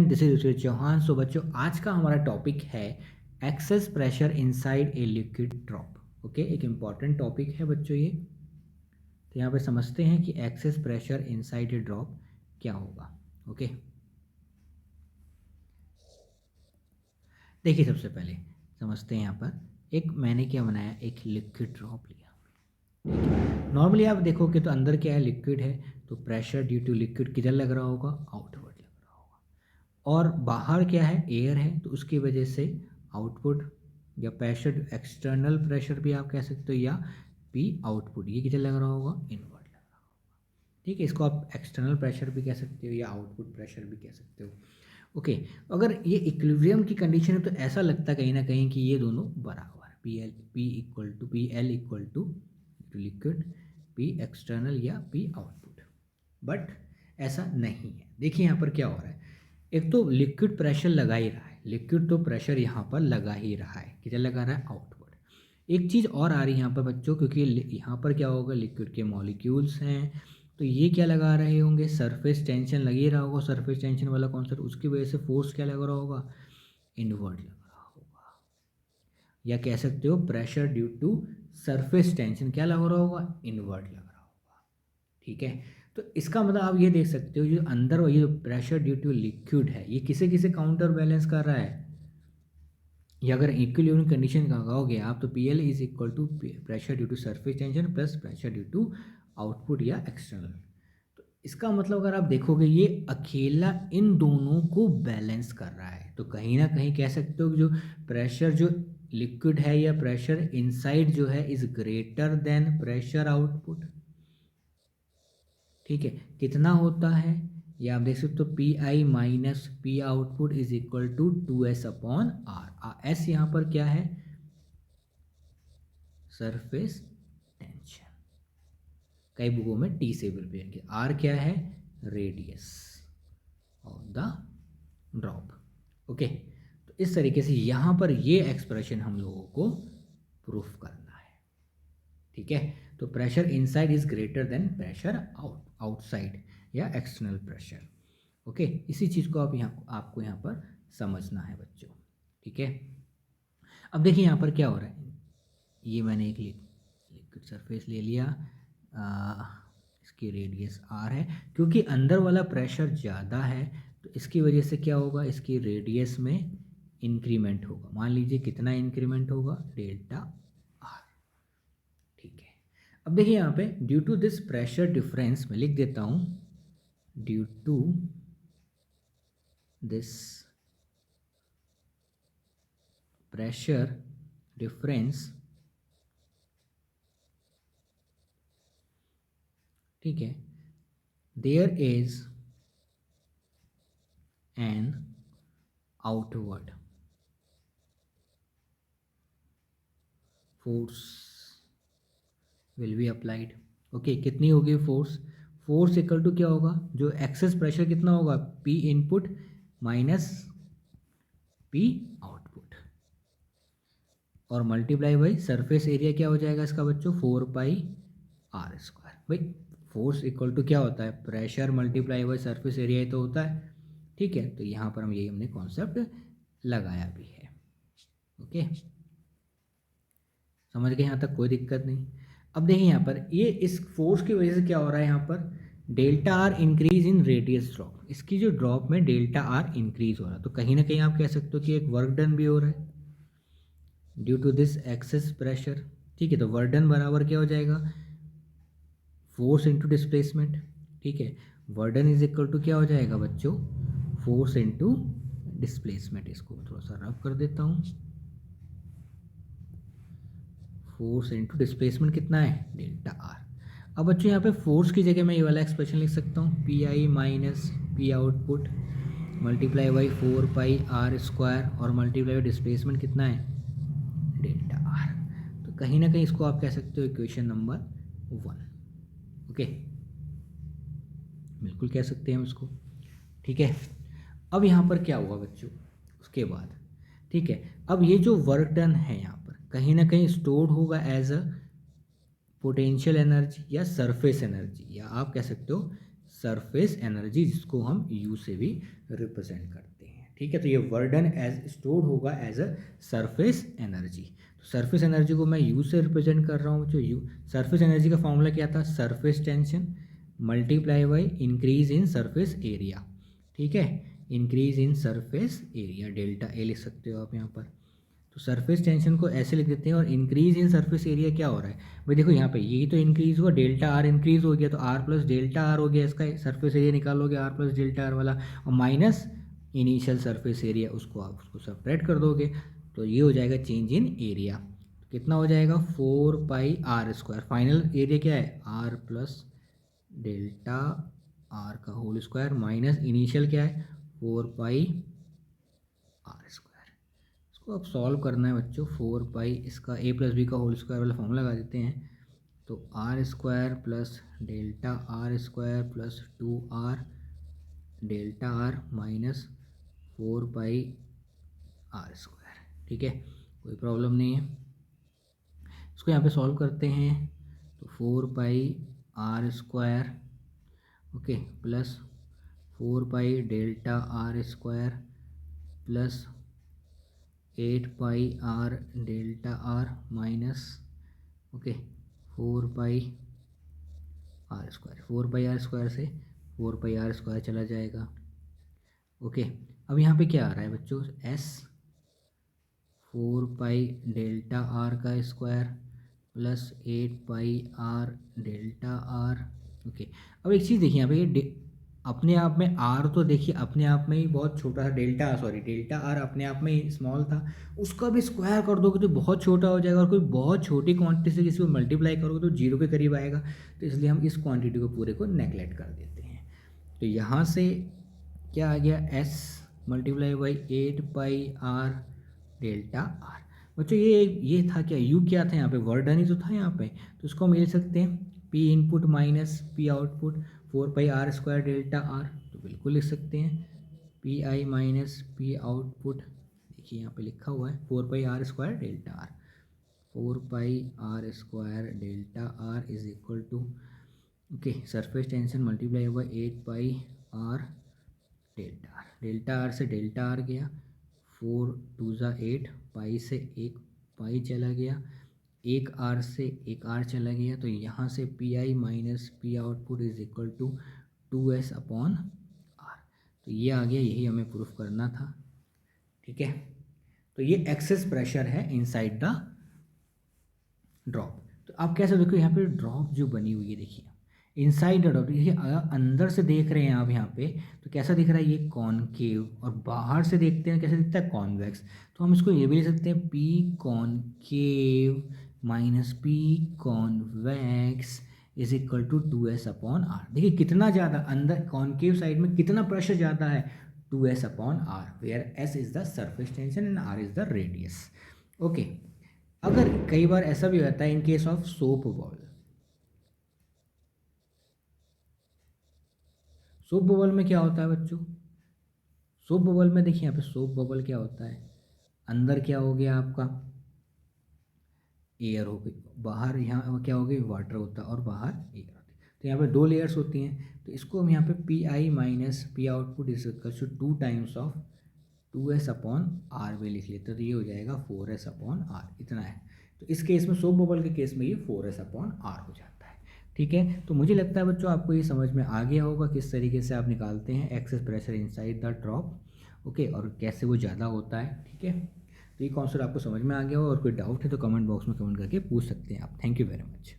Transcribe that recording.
Student, this is ऋषि चौहान। सो बच्चों, आज का हमारा टॉपिक है excess pressure inside a liquid drop. Okay, एक इम्पॉर्टेंट टॉपिक है बच्चों ये। तो यहाँ पे समझते हैं कि excess pressure inside a drop क्या होगा। ओके, देखिए सबसे पहले समझते हैं यहाँ पर एक मैंने क्या बनाया, एक लिक्विड ड्रॉप लिया। नॉर्मली आप देखोगे तो अंदर क्या है, लिक्विड है, तो प्रेशर ड्यू टू लिक्विड किधर लग रहा होगा, आउटवर्ड लग रहा होगा। और बाहर क्या है, एयर है, तो उसकी वजह से आउटपुट या प्रेशर, एक्सटर्नल प्रेशर भी आप कह सकते हो, या पी आउटपुट, ये किधर लग रहा होगा, इनवर्ड लग रहा होगा। ठीक है, इसको आप एक्सटर्नल प्रेशर भी कह सकते हो या आउटपुट प्रेशर भी कह सकते हो। ओके, अगर ये इक्विलिब्रियम की कंडीशन है तो ऐसा लगता है कहीं ना कहीं कि ये दोनों बराबर है, P L equal to liquid P external या पी आउटपुट। बट ऐसा नहीं है। देखिए यहाँ पर क्या हो रहा है, एक तो लिक्विड प्रेशर लगा ही रहा है, लिक्विड तो प्रेशर यहाँ पर लगा ही रहा है, किधर लगा रहा है, आउटवर्ड। एक चीज़ और आ रही है यहाँ पर बच्चों, क्योंकि यहाँ पर क्या होगा, लिक्विड के मॉलिक्यूल्स हैं, तो ये क्या लगा रहे होंगे, सरफेस टेंशन लगी रहा होगा। सरफेस टेंशन वाला कॉन्सेप्ट, उसकी वजह से फोर्स क्या लग रहा होगा, इनवर्ड लग रहा होगा, या कह सकते हो pressure due to surface tension क्या लग रहा होगा, इनवर्ड लग रहा होगा। ठीक है, तो इसका मतलब आप ये देख सकते हो, जो अंदर ये जो प्रेशर ड्यू टू लिक्विड है, ये किसे किसे काउंटर बैलेंस कर रहा है। ये अगर इक्विलिब्रियम कंडीशन लगाओगे आप, तो P L is equal to pressure due to surface tension plus pressure due to output या एक्सटर्नल। तो इसका मतलब अगर आप देखोगे, ये अकेला इन दोनों को बैलेंस कर रहा है। तो कहीं ना कहीं कह सकते हो कि जो प्रेशर जो लिक्विड है या प्रेशर इनसाइड जो है is greater than pressure output. ठीक है, कितना होता है ये आप देख सकते हो, P I minus P output is equal to 2s upon R. S यहाँ पर क्या है, सरफेस टेंशन, कई बुकों में टी से भी प्रिपेयर किया। आर क्या है, radius of the drop. Okay, तो इस तरीके से यहाँ पर ये एक्सप्रेशन हम लोगों को प्रूफ करना है। ठीक है, तो pressure inside is greater than pressure outside या एक्सटर्नल प्रेशर। ओके, इसी चीज़ को आपको यहाँ पर समझना है बच्चों। ठीक है, अब देखिए यहाँ पर क्या हो रहा है, ये मैंने एक लिक्विड सरफेस ले लिया, इसकी रेडियस आर है, क्योंकि अंदर वाला प्रेशर ज़्यादा है तो इसकी वजह से क्या होगा, इसकी रेडियस में इंक्रीमेंट होगा। मान लीजिए कितना इंक्रीमेंट होगा, डेल्टा आर। ठीक है, अब देखिए यहाँ पे due to this pressure difference, मैं लिख देता हूँ, due to this pressure difference, ठीक है, there is an outward force will be applied. Okay, कितनी होगी फोर्स, फोर्स इक्वल टू क्या होगा, जो एक्सेस प्रेशर कितना होगा, P input minus P output, और मल्टीप्लाई बाई सरफेस एरिया क्या हो जाएगा इसका बच्चों, 4 पाई आर स्क्वायर। भाई फोर्स इक्वल टू क्या होता है, pressure multiply by surface area ही तो होता है। ठीक है, तो यहाँ पर हम यही हमने कॉन्सेप्ट लगाया भी है। ओके, समझ गए यहाँ तक, कोई दिक्कत नहीं। अब देखिए यहाँ पर ये इस फोर्स की वजह से क्या हो रहा है, यहाँ पर delta R increase in radius drop, इसकी जो ड्रॉप में डेल्टा आर इंक्रीज हो रहा है, तो कहीं ना कहीं आप कह सकते हो कि एक वर्क डन भी हो रहा है due to this excess pressure. ठीक है, तो वर्क डन बराबर क्या हो जाएगा, फोर्स इंटू डिस्प्लेसमेंट। ठीक है, work done is equal to क्या हो जाएगा बच्चों, फोर्स इंटू डिस्प्लेसमेंट। इसको थोड़ा सा रब कर देता हूँ, फोर्स इंटू डिस्प्लेसमेंट कितना है, डेल्टा आर। अब बच्चों यहाँ पे फोर्स की जगह मैं ये वाला एक्सप्रेशन लिख सकता हूँ, P I minus P output multiply by 4 pi are square, और मल्टीप्लाई बाई डिस्प्लेसमेंट कितना है, डेल्टा आर। तो कहीं ना कहीं इसको आप कह सकते हो इक्वेशन नंबर 1। ओके, बिल्कुल कह सकते हैं हम इसको। ठीक है, अब यहाँ पर क्या हुआ बच्चों, उसके बाद ठीक है, अब ये जो वर्क डन है यहाँ पर कहीं ना कहीं स्टोर्ड होगा एज अ पोटेंशियल एनर्जी या सरफेस एनर्जी, या आप कह सकते हो सरफेस एनर्जी, जिसको हम यू से भी रिप्रेजेंट करते हैं। ठीक है, तो ये वर्डन एज स्टोर्ड होगा एज अ सरफेस एनर्जी। तो सरफेस एनर्जी को मैं यू से रिप्रेजेंट कर रहा हूँ। जो यू सरफेस एनर्जी का फॉर्मूला क्या था, surface tension multiply by increase in surface area. ठीक है, increase in surface area, delta A लिख सकते हो आप यहाँ पर। तो सरफेस टेंशन को ऐसे लिख देते हैं, और इंक्रीज इन सरफेस एरिया क्या हो रहा है भाई, देखो यहाँ पे यही तो इंक्रीज हुआ, डेल्टा आर इंक्रीज हो गया, तो आर प्लस डेल्टा आर हो गया, इसका सरफेस एरिया निकालोगे आर प्लस डेल्टा आर वाला, और माइनस इनिशियल सरफेस एरिया, उसको आप उसको सब्ट्रैक्ट कर दोगे, तो ये हो जाएगा चेंज इन एरिया। तो कितना हो जाएगा 4πr²। फाइनल एरिया क्या है, आर प्लस डेल्टा आर का होल स्क्वायर, माइनस इनिशियल क्या है 4πr²। इसको अब सॉल्व करना है बच्चों। 4π इसका a प्लस बी का होल स्क्वायर वाला फॉर्मूला लगा देते हैं, तो R square plus delta are square plus 2r delta are minus 4πr²। ठीक है, कोई प्रॉब्लम नहीं है। इसको यहाँ पे सॉल्व करते हैं, तो 4πr², okay, plus 4π delta are square plus 8πr delta are minus, okay, 4πr²। 4πr² से 4πr² चला जाएगा। ओके, अब यहाँ पे क्या आ रहा है बच्चों, s 4π डेल्टा आर का square plus 8πr delta are. Okay, अब एक चीज़ देखिए यहाँ पे, ये अपने आप में आर तो देखिए अपने आप में ही बहुत छोटा था, डेल्टा आर अपने आप में ही स्मॉल था, उसका भी स्क्वायर कर दोगे तो बहुत छोटा हो जाएगा, और कोई बहुत छोटी क्वांटिटी से किसी को मल्टीप्लाई करोगे तो जीरो के करीब आएगा, तो इसलिए हम इस क्वांटिटी को पूरे को नेगलेक्ट कर देते हैं। तो यहाँ से क्या आ गया, s multiply by 8πr delta are. बच्चों ये था क्या, u क्या था यहाँ पे, वर्डन ही तो था यहाँ पे, तो इसको हम ले सकते हैं p input minus p output 4πr² delta are, तो बिल्कुल लिख सकते हैं pi माइनस p आउटपुट, देखिए यहाँ पे लिखा हुआ है 4πr² delta R, 4πr² delta R is equal to, okay, surface tension multiply हुआ 8πr डेल्टा आर से डेल्टा आर गया, 4 2 8, पाई से एक पाई चला गया, एक आर से एक आर चला गया, तो यहाँ से P I minus P output is equal to 2s upon R. तो ये आ गया, यही हमें प्रूफ करना था। ठीक है, तो ये एक्सेस प्रेशर है इनसाइड द ड्रॉप। तो आप कैसे देखो यहाँ पे ड्रॉप जो बनी हुई है, देखिए इनसाइड द ड्रॉप, देखिए अंदर से देख रहे हैं आप यहाँ पे, तो कैसा दिख रहा है, ये कॉनकेव, और बाहर से देखते हैं कैसा दिखता है, कॉन्वेक्स। तो हम इसको ये भी लिख सकते हैं P concave minus P convex is equal to 2s upon R. देखिए कितना ज़्यादा अंदर कॉनकेव साइड में कितना प्रेशर ज़्यादा है, 2s upon R, where s is the surface tension and r is the radius. Okay, अगर कई बार ऐसा भी होता है in case of soap ball, soap bubble में क्या होता है बच्चों, सोप बबल में देखिए यहाँ पे सोप बबल क्या होता है, अंदर क्या हो गया आपका एयर हो गई, बाहर यहाँ क्या हो गई वाटर होता है, और बाहर एयर होती है, तो यहाँ पे 2 लेयर्स होती हैं। तो इसको हम यहाँ पे P I minus P output is equal to 2 times of 2s upon R में लिख लेते हैं, तो ये हो जाएगा 4s अपॉन आर, इतना है। तो इस केस में सोप बबल के केस में ये 4s अपॉन आर हो जाता है। ठीक है, तो मुझे लगता है बच्चों आपको ये समझ में आ गया होगा किस तरीके से आप निकालते हैं excess pressure inside the drop, okay, और कैसे वो ज़्यादा होता है। ठीक है, तो ये कॉन्सेप्ट आपको समझ में आ गया हो, और कोई डाउट है तो कमेंट बॉक्स में कमेंट करके पूछ सकते हैं आप। Thank you very much.